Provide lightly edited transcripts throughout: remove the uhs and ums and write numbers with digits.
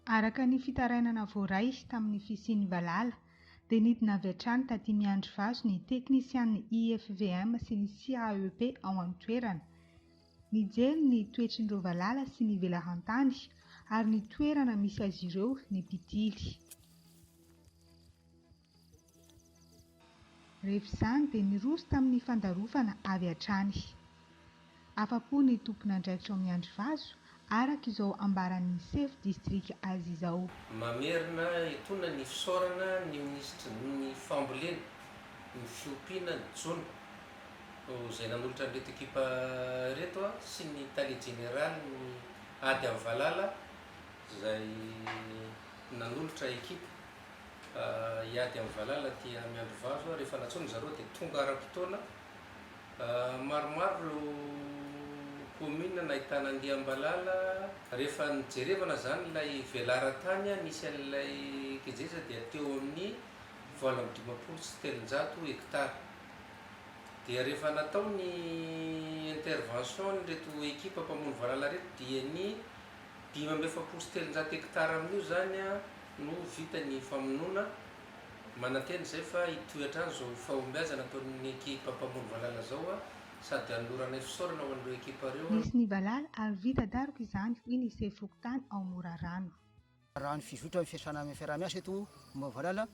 Araka ny fitarainana voaray tamin'ny fisian'ny Valala, dia nidina avy hatrany taty Miandry Vazo ny teknisian'ny IFVM sy ny CAEP ao an-toerana. Nijery ny toetrin'ireo Valala sy ny velarantany ary ny toerana misy azy ireo ny mpitily. Rehefa izany dia niroso tamin'ny fandarovana avy hatrany. Afa-po ny tompon'andraikitra ao Miandry Vazo araka izao ambaran'ny chef district azy izao. Mamerina etona ny fisaorana ny minisitry ny fambolena, ny fiompiana, ny jona izay nanolotra an'ireto ekipa reto sy ny tale général ny ady amin'ny Valala izay nanolotra ekipa hiady amin'ny Valala ty Miandry Vazo. Rehefa natsony zareo dia tonga ara-potoana. Maromaro commune nahitana andeha Ambalala. Rehefa nijerevana zany ilay velarantany nisy an'ilay kejeza dia teo amin'ny 7,7 hektara. Dia rehefa natao ny intervention reto ekipa mpamono Valala reto dia ny 5,7 hektara amin'io zany no vita ny famonoana. Mananteny zay fa hitoetra any zao fahombiazana ataon'ny ekipa mpamono Valala zao sady hanolorana fisaorana ho an'ireo ekipa ireo. Nisy ny Valala ary vita daroko izany hoy ny sefokotany ao Morarano. Raha ny fizotra amin'ny fiasana amin'ny fiaraha-miasa eto Valala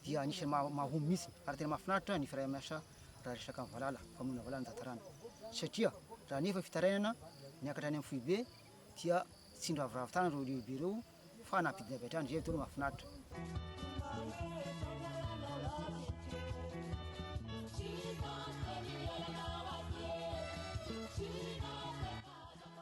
dia anisany mahomby mihitsy ary tena mahafinaritra ny fiaraha-miasa raha resaka amin'ny Valala, famonoana Valala ny tantarana. Satria raha nefa fitarainana niakatra any amin'ny foibe dia tsy niravoravo tany ireo lehibe ireo fa nampidina avy hatrany, zay tena mahafinaritra.